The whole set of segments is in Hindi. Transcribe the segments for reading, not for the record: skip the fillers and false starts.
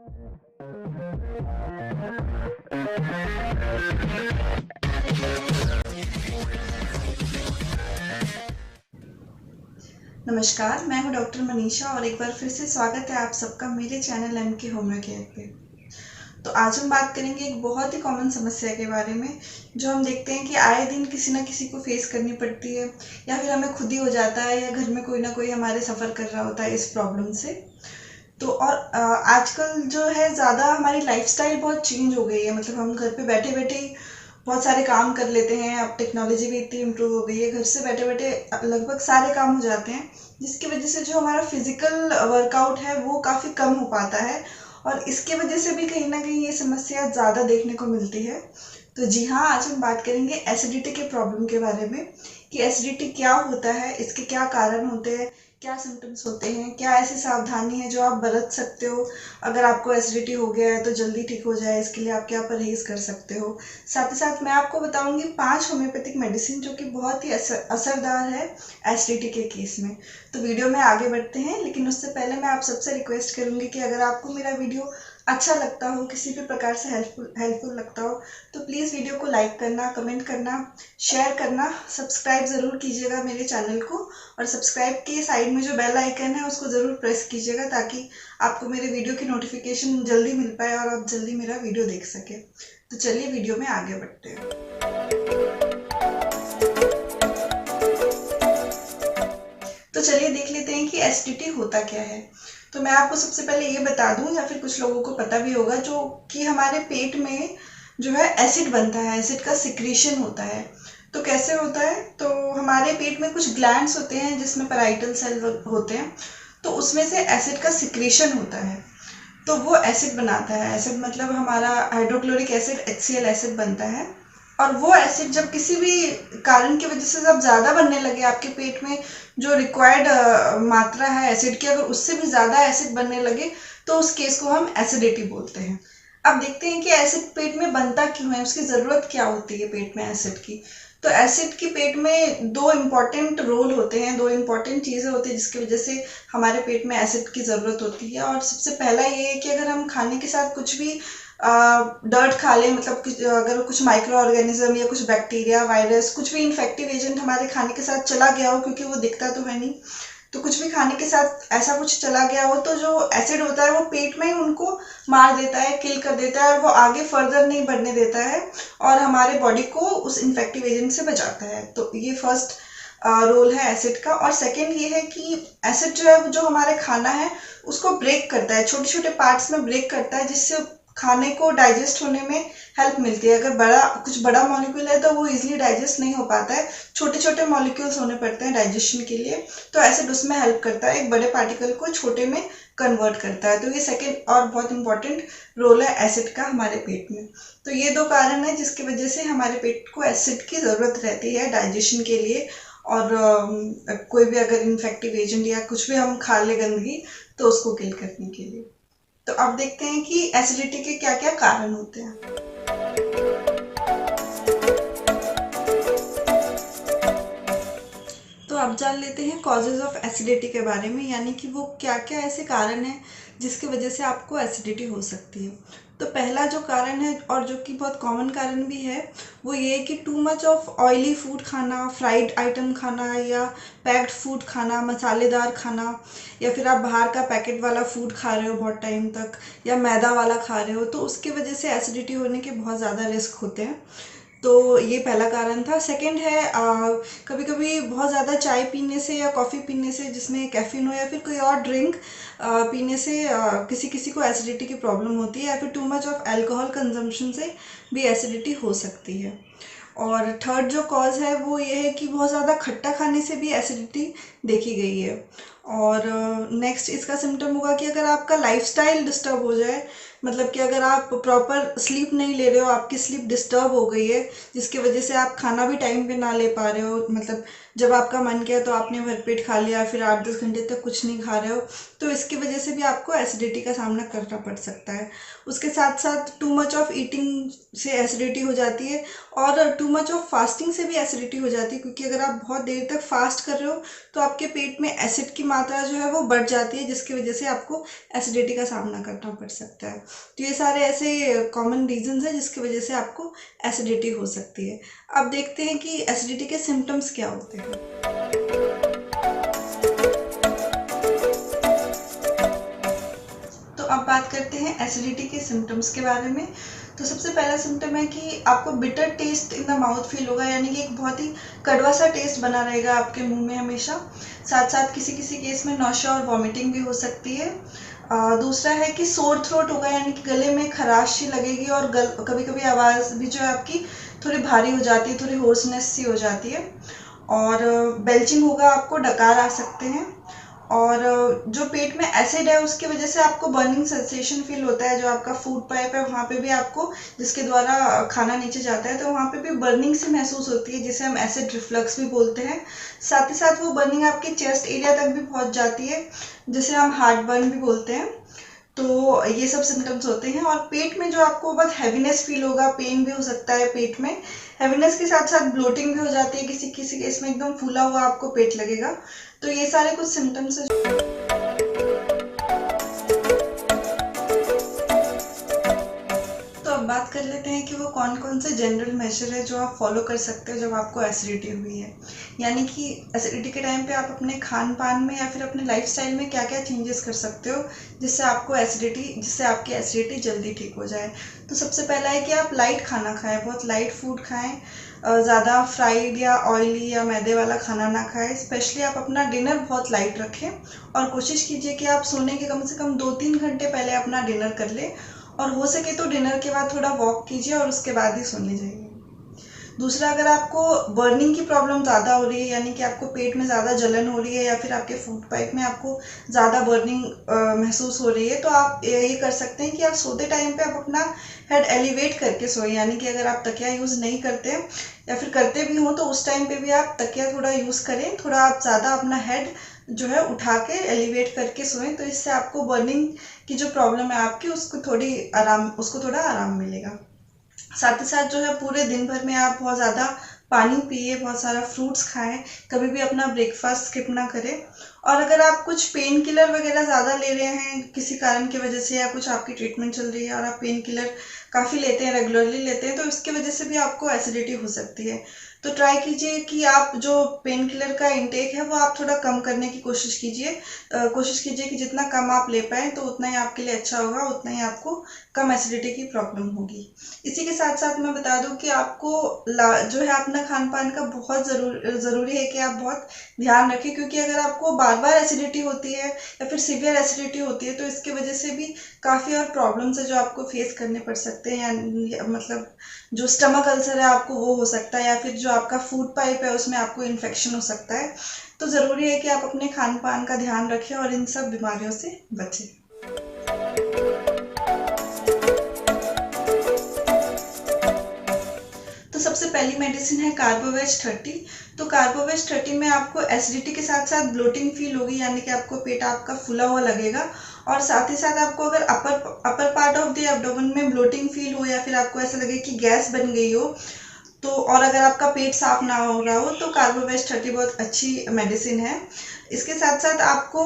नमस्कार, मैं हूँ डॉक्टर मनीषा और एक बार फिर से स्वागत है आप सबका मेरे चैनल एम के होमियो केयर पे। तो आज हम बात करेंगे एक बहुत ही कॉमन समस्या के बारे में, जो हम देखते हैं कि आए दिन किसी न किसी को फेस करनी पड़ती है, या फिर हमें खुद ही हो जाता है, या घर में कोई ना कोई हमारे सफ़र कर रहा होता है इस प्रॉब्लम से। तो और आजकल जो है ज़्यादा हमारी लाइफस्टाइल बहुत चेंज हो गई है। मतलब हम घर पे बैठे बैठे ही बहुत सारे काम कर लेते हैं। अब टेक्नोलॉजी भी इतनी इम्प्रूव हो गई है, घर से बैठे बैठे लगभग सारे काम हो जाते हैं, जिसकी वजह से जो हमारा फिजिकल वर्कआउट है वो काफ़ी कम हो पाता है, और इसके वजह से भी कहीं ना कहीं ये समस्या ज़्यादा देखने को मिलती है। तो जी हाँ, आज हम बात करेंगे एसिडिटी के प्रॉब्लम के बारे में, कि एसिडिटी क्या होता है, इसके क्या कारण होते हैं, क्या सिम्टम्स होते हैं, क्या ऐसी सावधानी है जो आप बरत सकते हो अगर आपको एसिडिटी हो गया है तो जल्दी ठीक हो जाए, इसके लिए आप क्या परहेज़ कर सकते हो। साथ ही साथ मैं आपको बताऊंगी 5 होम्योपैथिक मेडिसिन जो कि बहुत ही असरदार है एसिडिटी के केस में। तो वीडियो में आगे बढ़ते हैं, लेकिन उससे पहले मैं आप सबसे रिक्वेस्ट करूंगी कि अगर आपको मेरा वीडियो अच्छा लगता हो, किसी भी प्रकार से हेल्पफुल लगता हो, तो प्लीज़ वीडियो को लाइक करना, कमेंट करना, शेयर करना, सब्सक्राइब ज़रूर कीजिएगा मेरे चैनल को, और सब्सक्राइब के साइड में जो बेल आइकन है उसको ज़रूर प्रेस कीजिएगा, ताकि आपको मेरे वीडियो की नोटिफिकेशन जल्दी मिल पाए और आप जल्दी मेरा वीडियो देख सकें। तो चलिए वीडियो में आगे बढ़ते हैं। तो चलिए देख लेते हैं कि एसिडिटी होता क्या है। तो मैं आपको सबसे पहले ये बता दूं, या फिर कुछ लोगों को पता भी होगा, जो कि हमारे पेट में जो है एसिड बनता है, एसिड का सिक्रीशन होता है। तो कैसे होता है, तो हमारे पेट में कुछ ग्लैंड्स होते हैं जिसमें पैराइटल सेल होते हैं, तो उसमें से एसिड का सिक्रीशन होता है। तो वो एसिड बनाता है। एसिड मतलब हमारा हाइड्रोक्लोरिक एसिड, HCl एसिड बनता है। और वो एसिड जब किसी भी कारण की वजह से जब ज़्यादा बनने लगे आपके पेट में, जो रिक्वायर्ड मात्रा है एसिड की, अगर उससे भी ज़्यादा एसिड बनने लगे, तो उस केस को हम एसिडिटी बोलते हैं। अब देखते हैं कि एसिड पेट में बनता क्यों है, उसकी ज़रूरत क्या होती है पेट में एसिड की। तो एसिड की पेट में दो इम्पॉर्टेंट रोल होते हैं, दो इम्पॉर्टेंट चीज़ें होती हैं जिसकी वजह से हमारे पेट में एसिड की ज़रूरत होती है। और सबसे पहला ये है कि अगर हम खाने के साथ कुछ भी डर्ट खा लें, मतलब अगर कुछ माइक्रो ऑर्गेनिज्म या कुछ बैक्टीरिया, वायरस, कुछ भी इन्फेक्टिव एजेंट हमारे खाने के साथ चला गया हो, क्योंकि वो दिखता तो है नहीं, तो कुछ भी खाने के साथ ऐसा कुछ चला गया हो, तो जो एसिड होता है वो पेट में ही उनको मार देता है, किल कर देता है, और वो आगे फर्दर नहीं बढ़ने देता है, और हमारे बॉडी को उस इन्फेक्टिव एजेंट से बचाता है। तो ये फर्स्ट रोल है एसिड का। और सेकेंड ये है कि एसिड जो है, जो हमारे खाना है उसको ब्रेक करता है, छोटे छोटे पार्ट्स में ब्रेक करता है, जिससे खाने को डाइजेस्ट होने में हेल्प मिलती है। अगर कुछ बड़ा मॉलिक्यूल है तो वो इजीली डाइजेस्ट नहीं हो पाता है, छोटे छोटे मॉलिक्यूल्स होने पड़ते हैं डाइजेशन के लिए। तो एसिड उसमें हेल्प करता है, एक बड़े पार्टिकल को छोटे में कन्वर्ट करता है। तो ये सेकेंड और बहुत इंपॉर्टेंट रोल है एसिड का हमारे पेट में। तो ये दो कारण है जिसकी वजह से हमारे पेट को एसिड की ज़रूरत रहती है डाइजेशन के लिए, और कोई भी अगर इन्फेक्टिव एजेंट या कुछ भी हम खा ले गंदगी, तो उसको किल करने के लिए। तो अब देखते हैं कि एसिडिटी के क्या क्या कारण होते हैं। तो अब जान लेते हैं कॉजेज ऑफ एसिडिटी के बारे में, यानी कि वो क्या क्या ऐसे कारण हैं जिसकी वजह से आपको एसिडिटी हो सकती है। तो पहला जो कारण है, और जो कि बहुत कॉमन कारण भी है, वो ये है कि too much of oily food खाना, फ्राइड आइटम खाना, या पैक्ड फूड खाना, मसालेदार खाना, या फिर आप बाहर का पैकेट वाला फूड खा रहे हो बहुत टाइम तक, या मैदा वाला खा रहे हो, तो उसकी वजह से एसिडिटी होने के बहुत ज़्यादा रिस्क होते हैं। तो ये पहला कारण था। सेकंड है, कभी कभी बहुत ज़्यादा चाय पीने से या कॉफ़ी पीने से जिसमें कैफीन हो, या फिर कोई और ड्रिंक पीने से किसी किसी को एसिडिटी की प्रॉब्लम होती है, या फिर too much of alcohol consumption से भी एसिडिटी हो सकती है। और थर्ड जो कॉज है वो ये है कि बहुत ज़्यादा खट्टा खाने से भी एसिडिटी देखी गई है। और नेक्स्ट इसका सिम्टम होगा कि अगर आपका लाइफस्टाइल डिस्टर्ब हो जाए, मतलब कि अगर आप प्रॉपर स्लीप नहीं ले रहे हो, आपकी स्लीप डिस्टर्ब हो गई है, जिसकी वजह से आप खाना भी टाइम पे ना ले पा रहे हो, मतलब जब आपका मन किया तो आपने भरपेट खा लिया, फिर 8-10 घंटे तक कुछ नहीं खा रहे हो, तो इसकी वजह से भी आपको एसिडिटी का सामना करना पड़ सकता है। उसके साथ साथ टू मच ऑफ ईटिंग से एसिडिटी हो जाती है, और टू मच ऑफ फास्टिंग से भी एसिडिटी हो जाती है, क्योंकि अगर आप बहुत देर तक फास्ट कर रहे हो तो आपके पेट में एसिड की मात्रा जो है वो बढ़ जाती है, जिसकी वजह से आपको एसिडिटी का सामना करना पड़ सकता है। तो ये सारे ऐसे कॉमन रीजंस हैं जिसकी वजह से आपको एसिडिटी हो सकती है। अब देखते हैं कि एसिडिटी के सिम्टम्स क्या होते हैं। तो अब बात करते हैं एसिडिटी के सिम्टम्स के बारे में। तो सबसे पहला सिम्टम है कि आपको bitter taste in the mouth feel होगा, यानी कि एक बहुत ही कड़वा सा टेस्ट बना रहेगा आपके मुंह में हमेशा। साथ साथ किसी किसी केस में नौशा और वॉमिटिंग भी हो सकती है। दूसरा है कि सोर थ्रोट होगा, यानी कि गले में खराश सी लगेगी, और कभी कभी आवाज़ भी जो है आपकी थोड़ी भारी हो जाती है, थोड़ी होर्सनेस सी हो जाती है। और बेल्चिंग होगा, आपको डकार आ सकते हैं। और जो पेट में एसिड है उसकी वजह से आपको बर्निंग सेंसेशन फील होता है, जो आपका फूड पाइप है वहाँ पे भी आपको, जिसके द्वारा खाना नीचे जाता है, तो वहाँ पे भी बर्निंग सी महसूस होती है, जिसे हम एसिड रिफ्लक्स भी बोलते हैं। साथ ही साथ वो बर्निंग आपके चेस्ट एरिया तक भी पहुँच जाती है, जिसे हम हार्ट बर्न भी बोलते हैं। तो ये सब सिम्टम्स होते हैं। और पेट में जो आपको बहुत हैवीनेस फील होगा, पेन भी हो सकता है पेट में। हैवीनेस के साथ साथ ब्लोटिंग भी हो जाती है, किसी किसी केस में एकदम फूला हुआ आपको पेट लगेगा। तो ये सारे कुछ सिम्टम्स है। तो अब बात कर लेते हैं कि वो कौन कौन से जनरल मेजर है जो आप फॉलो कर सकते हो जब आपको एसिडिटी हुई है। यानी कि एसिडिटी के टाइम पे आप अपने खान पान में या फिर अपने लाइफस्टाइल में क्या क्या चेंजेस कर सकते हो जिससे आपकी एसिडिटी जल्दी ठीक हो जाए। तो सबसे पहला है कि आप लाइट खाना खाएं, बहुत लाइट फूड खाएं। ज़्यादा फ्राइड या ऑयली या मैदे वाला खाना ना खाएं। स्पेशली आप अपना डिनर बहुत लाइट रखें, और कोशिश कीजिए कि आप सोने के कम से कम 2-3 घंटे पहले अपना डिनर कर लें, और हो सके तो डिनर के बाद थोड़ा वॉक कीजिए और उसके बाद ही सोने जाइए। दूसरा, अगर आपको बर्निंग की प्रॉब्लम ज़्यादा हो रही है, यानी कि आपको पेट में ज़्यादा जलन हो रही है, या फिर आपके फूड पाइप में आपको ज़्यादा बर्निंग महसूस हो रही है, तो आप ये कर सकते हैं कि आप सोते टाइम पे आप अपना हेड एलिवेट करके सोएं। यानी कि अगर आप तकिया यूज़ नहीं करते या फिर करते भी हो तो उस टाइम पे भी आप तकिया थोड़ा यूज़ करें, थोड़ा आप ज़्यादा अपना हेड जो है उठा के एलिवेट करके सोएं। तो इससे आपको बर्निंग की जो प्रॉब्लम है आपकी उसको थोड़ा आराम मिलेगा। साथ ही साथ जो है पूरे दिन भर में आप बहुत ज़्यादा पानी पिए, बहुत सारा फ्रूट्स खाएं, कभी भी अपना ब्रेकफास्ट स्किप ना करें। और अगर आप कुछ पेन किलर वगैरह ज़्यादा ले रहे हैं किसी कारण की वजह से, या कुछ आपकी ट्रीटमेंट चल रही है और आप पेन किलर काफ़ी लेते हैं, रेगुलरली लेते हैं, तो इसकी वजह से भी आपको एसिडिटी हो सकती है। तो ट्राई कीजिए कि आप जो पेन किलर का इंटेक है वो आप थोड़ा कम करने की कोशिश कीजिए। कोशिश कीजिए कि जितना कम आप ले पाएँ तो उतना ही आपके लिए अच्छा होगा, उतना ही आपको कम एसिडिटी की प्रॉब्लम होगी। इसी के साथ साथ मैं बता दूं कि आपको जो है अपना खान पान का बहुत ज़रूरी है कि आप बहुत ध्यान रखें, क्योंकि अगर आपको बार बार एसिडिटी होती है या फिर सीवियर एसिडिटी होती है तो इसकी वजह से भी काफ़ी और प्रॉब्लम्स है जो आपको फेस करने पड़ सकते हैं। या मतलब जो स्टमक अल्सर है आपको वो हो सकता है, या फिर जो आपका फूड पाइप है उसमें आपको इन्फेक्शन हो सकता है। तो ज़रूरी है कि आप अपने खान पान का ध्यान रखें और इन सब बीमारियों से बचें। तो सबसे पहली मेडिसिन है कार्बोवेज 30। तो कार्बोवेज 30 में आपको एसिडिटी के साथ साथ ब्लोटिंग फील होगी, यानी कि आपको पेट आपका फूला हुआ लगेगा, और साथ ही साथ आपको अगर upper part of the abdomen में ब्लोटिंग फील हो, या फिर आपको ऐसा लगे कि गैस बन गई हो, तो और अगर आपका पेट साफ ना हो रहा हो तो कार्बोवेज 30 बहुत अच्छी मेडिसिन है। इसके साथ साथ आपको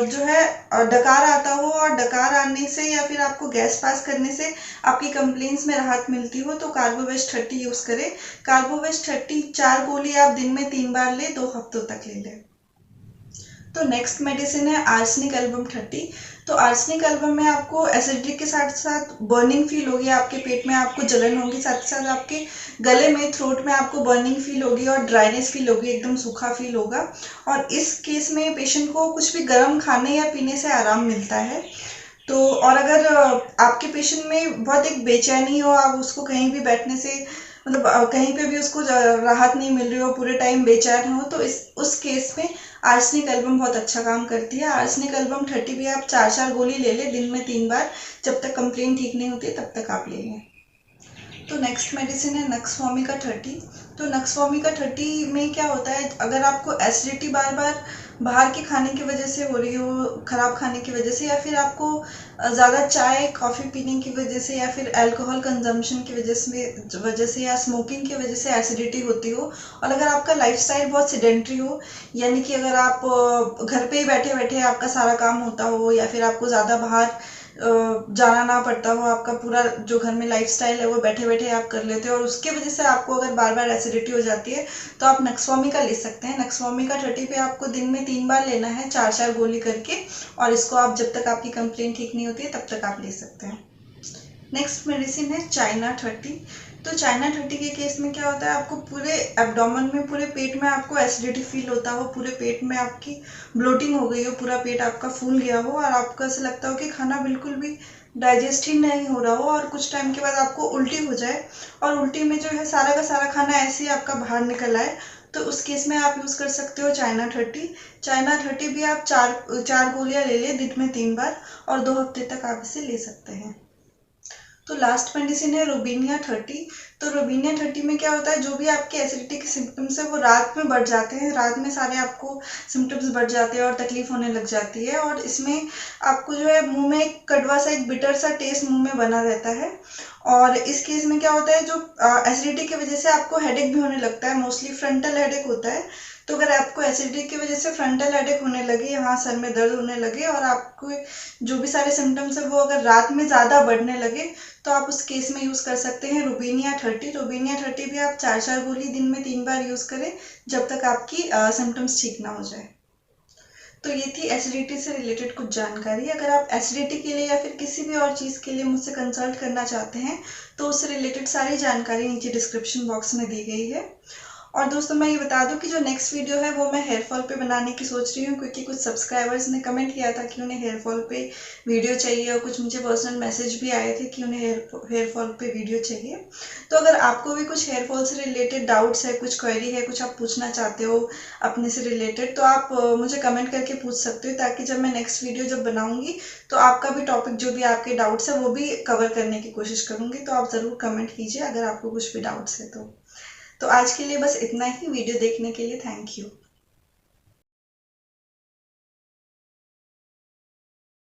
जो है डकार आता हो, और डकार आने से या फिर आपको गैस पास करने से आपकी कंप्लेंट्स में राहत मिलती हो, तो कार्बोवेज 30 यूज़ करें। कार्बोवेज 30 4 गोली आप दिन में 3 बार लें, 2 हफ्तों तक ले लें। तो नेक्स्ट मेडिसिन है आर्सेनिक एल्बम 30। तो आर्सेनिक एल्बम में आपको एसिडिटी के साथ साथ बर्निंग फील होगी, आपके पेट में आपको जलन होगी, साथ ही साथ आपके गले में, थ्रोट में आपको बर्निंग फील होगी और ड्राइनेस फील होगी, एकदम सूखा फील होगा। और इस केस में पेशेंट को कुछ भी गर्म खाने या पीने से आराम मिलता है। तो और अगर आपके पेशेंट में बहुत एक बेचैनी हो, आप उसको कहीं भी बैठने से, मतलब कहीं पे भी उसको राहत नहीं मिल रही हो, पूरे टाइम बेचैन हो, तो उस केस में आर्सेनिक एल्बम बहुत अच्छा काम करती है। आर्सेनिक एल्बम 30 भी आप 4-4 गोली ले लें दिन में 3 बार, जब तक कंप्लेन ठीक नहीं होती तब तक आप ले लें। तो नेक्स्ट मेडिसिन है नक्स वोमिका 30। तो नक्स वोमिका 30 में क्या होता है, अगर आपको एसिडिटी बार बार बाहर के खाने की वजह से हो रही हो, खराब खाने की वजह से, या फिर आपको ज़्यादा चाय कॉफ़ी पीने की वजह से, या फिर अल्कोहल कंजम्पशन की वजह से या स्मोकिंग की वजह से एसिडिटी होती हो, और अगर आपका लाइफस्टाइल बहुत सिडेंट्री हो, यानी कि अगर आप घर पे ही बैठे बैठे आपका सारा काम होता हो, या फिर आपको ज़्यादा बाहर जाना ना पड़ता हो, आपका पूरा जो घर में लाइफस्टाइल है वो बैठे बैठे आप कर लेते हो, और उसके वजह से आपको अगर बार बार एसिडिटी हो जाती है, तो आप नक्सवामी का ले सकते हैं। नक्सवामी का 30 पे आपको दिन में 3 बार लेना है, 4-4 गोली करके, और इसको आप जब तक आपकी कंप्लेन ठीक नहीं होती है तब तक आप ले सकते हैं। नेक्स्ट मेडिसिन है चाइना 30। तो चाइना 30 के केस में क्या होता है, आपको पूरे एब्डोमेन में, पूरे पेट में आपको एसिडिटी फील होता हो, पूरे पेट में आपकी ब्लोटिंग हो गई हो, पूरा पेट आपका फूल गया हो, और आपको ऐसा लगता हो कि खाना बिल्कुल भी डाइजेस्ट ही नहीं हो रहा हो, और कुछ टाइम के बाद आपको उल्टी हो जाए, और उल्टी में जो है सारा का सारा खाना ऐसे ही आपका बाहर निकल आए, तो उस केस में आप यूज़ कर सकते हो चाइना 30। चाइना 30 भी आप चार गोलियां ले लें दिन में 3 बार, और 2 हफ्ते तक आप इसे ले सकते हैं। तो लास्ट मेडिसिन है रोबिनिया 30। तो रोबिनिया 30 में क्या होता है, जो भी आपके एसिडिटी के सिम्टम्स है वो रात में बढ़ जाते हैं, रात में सारे आपको सिम्टम्स बढ़ जाते हैं और तकलीफ होने लग जाती है, और इसमें आपको जो है मुंह में एक कड़वा सा, एक बिटर सा टेस्ट मुंह में बना रहता है। और इस केस में क्या होता है, जो एसिडिटी की वजह से आपको हेडेक भी होने लगता है, मोस्टली फ्रंटल हेडेक होता है। तो अगर आपको एसिडिटी की वजह से फ्रंटल हेडेक होने लगे, यहाँ सर में दर्द होने लगे, और आपको जो भी सारे सिम्टम्स है वो अगर रात में ज़्यादा बढ़ने लगे, तो आप उस केस में यूज़ कर सकते हैं रोबिनिया 30। रोबिनिया 30 भी आप 4-4 गोली दिन में 3 बार यूज़ करें, जब तक आपकी सिम्टम्स ठीक ना हो जाए। तो ये थी एसिडिटी से रिलेटेड कुछ जानकारी। अगर आप एसिडिटी के लिए या फिर किसी भी और चीज़ के लिए मुझसे कंसल्ट करना चाहते हैं, तो उससे रिलेटेड सारी जानकारी नीचे डिस्क्रिप्शन बॉक्स में दी गई है। और दोस्तों मैं ये बता दूं कि जो नेक्स्ट वीडियो है वो मैं हेयर फॉल पे बनाने की सोच रही हूँ, क्योंकि कुछ सब्सक्राइबर्स ने कमेंट किया था कि उन्हें हेयर फॉल पे वीडियो चाहिए, और कुछ मुझे पर्सनल मैसेज भी आए थे कि उन्हें हेयर फॉल पे वीडियो चाहिए। तो अगर आपको भी कुछ हेयर फॉल से रिलेटेड डाउट्स है, कुछ क्वेरी है, कुछ आप पूछना चाहते हो अपने से रिलेटेड, तो आप मुझे कमेंट करके पूछ सकते हो, ताकि जब मैं नेक्स्ट वीडियो जब बनाऊंगी तो आपका भी टॉपिक, जो भी आपके डाउट्स है वो भी कवर करने की कोशिश करूंगी। तो आप ज़रूर कमेंट कीजिए अगर आपको कुछ भी डाउट्स है तो। आज के लिए बस इतना ही। वीडियो देखने के लिए थैंक यू।